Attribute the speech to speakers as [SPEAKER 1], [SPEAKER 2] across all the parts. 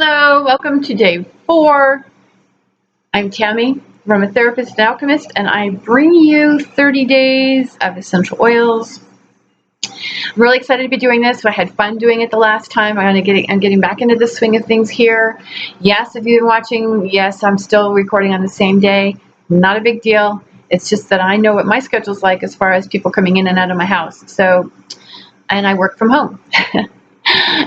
[SPEAKER 1] Hello, welcome to day 4. I'm Tammy, aromatherapist and alchemist, and I bring you 30 days of essential oils. I'm really excited to be doing this. I had fun doing it the last time. I'm getting back into the swing of things here. Yes, if you've been watching, yes, I'm still recording on the same day. Not a big deal. It's just that I know what my schedule's like as far as people coming in and out of my house. And I work from home.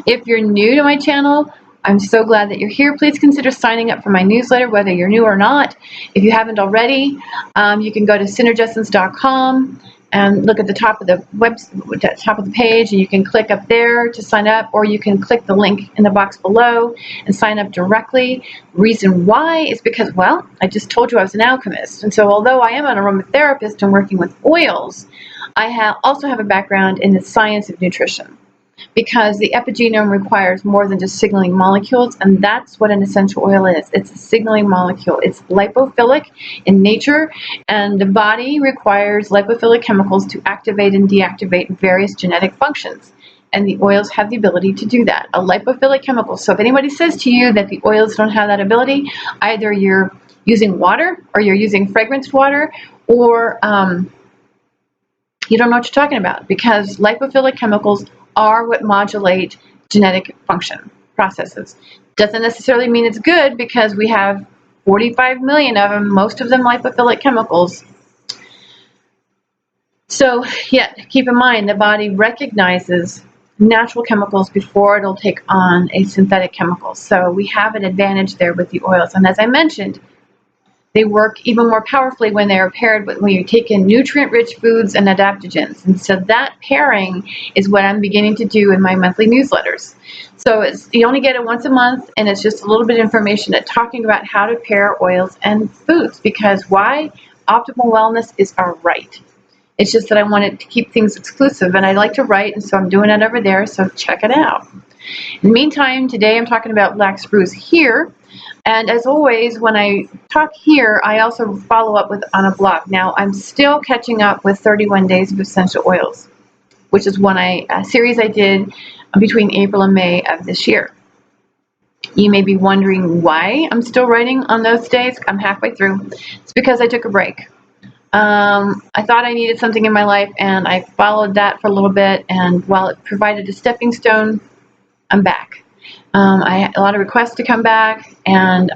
[SPEAKER 1] If you're new to my channel, I'm so glad that you're here. Please consider signing up for my newsletter, whether you're new or not. If you haven't already, you can go to synergessence.com and look at the top of the page, and you can click up there to sign up, or you can click the link in the box below and sign up directly. Reason why is because, well, I just told you I was an alchemist, and so although I am an aromatherapist and working with oils, I also have a background in the science of nutrition, because the epigenome requires more than just signaling molecules, and that's what an essential oil is. It's a signaling molecule. It's lipophilic in nature, and the body requires lipophilic chemicals to activate and deactivate various genetic functions, and the oils have the ability to do that. A lipophilic chemical. So if anybody says to you that the oils don't have that ability, either you're using water, or you're using fragranced water, or you don't know what you're talking about, because lipophilic chemicals are what modulate genetic function processes. Doesn't necessarily mean it's good, because we have 45 million of them, most of them lipophilic chemicals. So yeah, keep in mind, the body recognizes natural chemicals before it'll take on a synthetic chemical. So we have an advantage there with the oils. And as I mentioned, they work even more powerfully when they are paired with, when you take in nutrient-rich foods and adaptogens. And so that pairing is what I'm beginning to do in my monthly newsletters. So you only get it once a month, and it's just a little bit of information talking about how to pair oils and foods. Because why? Optimal wellness is our right. It's just that I wanted to keep things exclusive, and I like to write, and so I'm doing it over there, so check it out. In the meantime, today I'm talking about black spruce here. And as always, when I talk here, I also follow up on a blog. Now, I'm still catching up with 31 Days of Essential Oils, which is a series I did between April and May of this year. You may be wondering why I'm still writing on those days. I'm halfway through. It's because I took a break. I thought I needed something in my life, and I followed that for a little bit, and while it provided a stepping stone, I'm back. I had a lot of requests to come back, and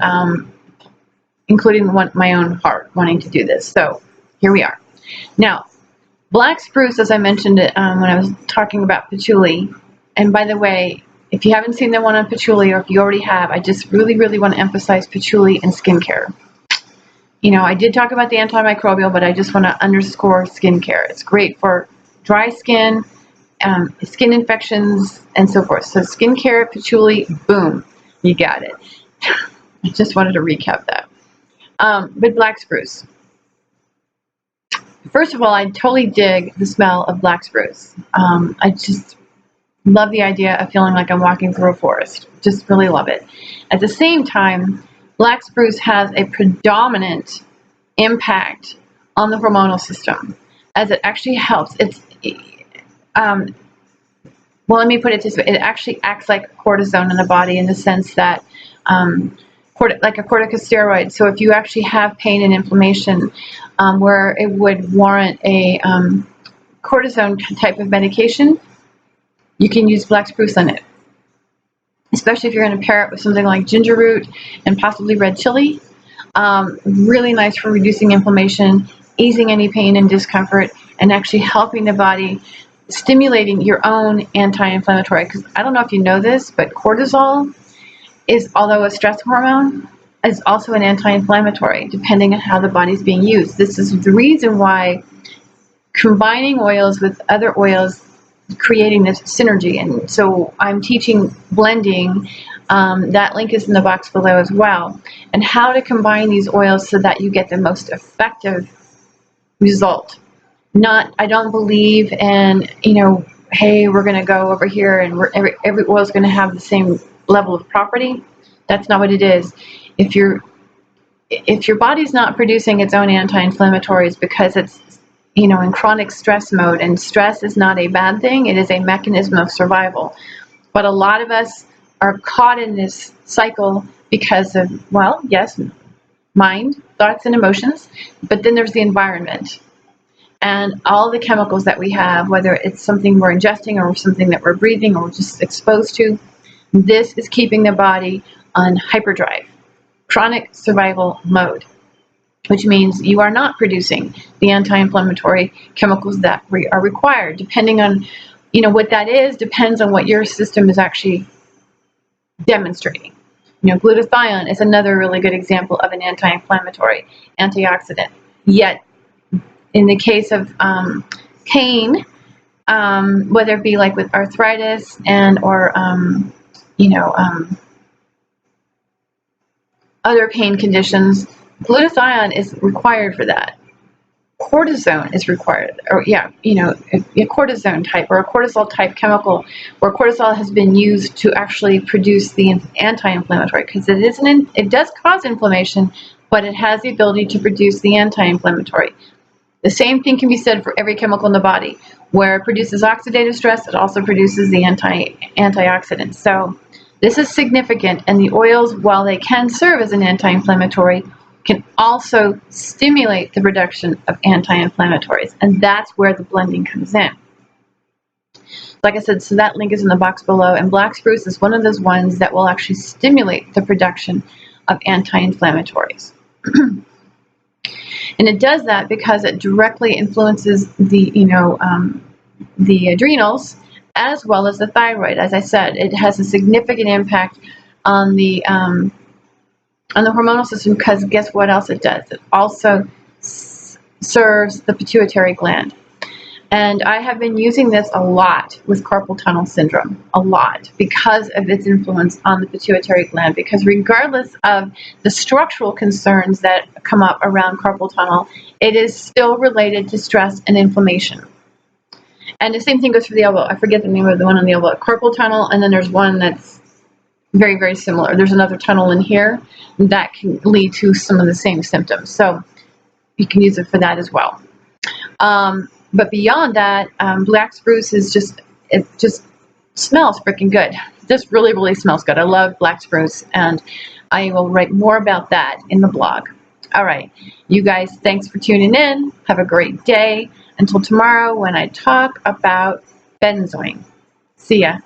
[SPEAKER 1] including my own heart wanting to do this. So here we are. Now, black spruce, as I mentioned when I was talking about patchouli, and by the way, if you haven't seen the one on patchouli, or if you already have, I just really, really want to emphasize patchouli in skincare. You know, I did talk about the antimicrobial, but I just want to underscore skincare. It's great for dry skin, skin infections, and so forth. So skincare, patchouli, boom, you got it. I just wanted to recap that. But black spruce. First of all, I totally dig the smell of black spruce. I just love the idea of feeling like I'm walking through a forest. Just really love it. At the same time, black spruce has a predominant impact on the hormonal system, as it actually helps. Well, let me put it this way. It actually acts like cortisone in the body, in the sense that, like a corticosteroid. So if you actually have pain and inflammation, where it would warrant a cortisone type of medication, you can use black spruce in it. Especially if you're going to pair it with something like ginger root and possibly red chili. Really nice for reducing inflammation, easing any pain and discomfort, and actually helping the body, stimulating your own anti-inflammatory. Because I don't know if you know this, but cortisol is, although a stress hormone, is also an anti-inflammatory, depending on how the body's being used. This is the reason why combining oils with other oils, creating this synergy. And so I'm teaching blending. That link is in the box below as well, and how to combine these oils so that you get the most effective result. I don't believe in, hey, we're going to go over here and every oil is going to have the same level of property. That's not what it is. If your body's not producing its own anti-inflammatories because it's, in chronic stress mode, and stress is not a bad thing. It is a mechanism of survival. But a lot of us are caught in this cycle because of, well, yes, mind, thoughts, and emotions, but then there's the environment. And all the chemicals that we have, whether it's something we're ingesting or something that we're breathing or just exposed to, this is keeping the body on hyperdrive, chronic survival mode, which means you are not producing the anti-inflammatory chemicals that are required. Depending on, what that is, depends on what your system is actually demonstrating. Glutathione is another really good example of an anti-inflammatory antioxidant. Yet, in the case of pain, whether it be like with arthritis or other pain conditions, glutathione is required for that. Cortisone is required, or a cortisone type or a cortisol type chemical, where cortisol has been used to actually produce the anti-inflammatory, because it does cause inflammation, but it has the ability to produce the anti-inflammatory. The same thing can be said for every chemical in the body. Where it produces oxidative stress, it also produces the antioxidants. So this is significant, and the oils, while they can serve as an anti-inflammatory, can also stimulate the production of anti-inflammatories, and that's where the blending comes in. Like I said, so that link is in the box below, and black spruce is one of those ones that will actually stimulate the production of anti-inflammatories. And it does that because it directly influences the adrenals as well as the thyroid. As I said, it has a significant impact on the hormonal system, because guess what else it does? It also serves the pituitary gland. And I have been using this a lot with carpal tunnel syndrome, a lot, because of its influence on the pituitary gland. Because regardless of the structural concerns that come up around carpal tunnel, it is still related to stress and inflammation. And the same thing goes for the elbow. I forget the name of the one on the elbow. Carpal tunnel, and then there's one that's very, very similar. There's another tunnel in here that can lead to some of the same symptoms. So you can use it for that as well. But beyond that, black spruce is it just smells freaking good. It just really, really smells good. I love black spruce, and I will write more about that in the blog. All right, you guys, thanks for tuning in. Have a great day. Until tomorrow when I talk about benzoin. See ya.